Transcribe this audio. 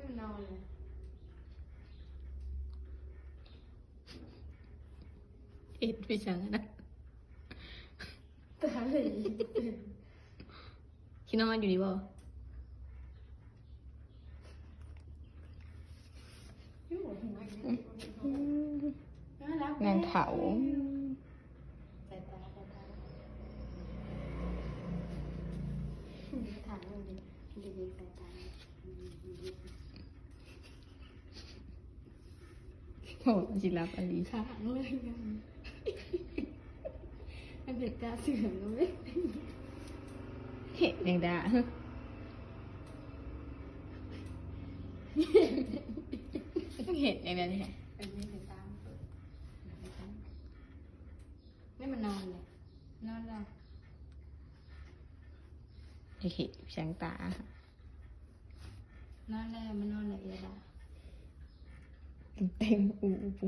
มันนอนเลยเอ็ดไปจังนะ ตาเลย คิดนอนอยู่ดีบ่ ยุ่งหัวหัวน่ารัก นางเถา สายตาถามมันดีดีสายตา โอ้จิรับอันนี้ ถามเลยกันมันเป็นตาเสื่อมแล้วไหม เห็ดแดงดาเห็ดแดงดาเนี่ย เป็นไม่เป็นตาไม่มันนอนเลยนอนละ เห็ดแสงตาน อนแล้วมันนอนละเอียดอ่ะ เต็มอูปู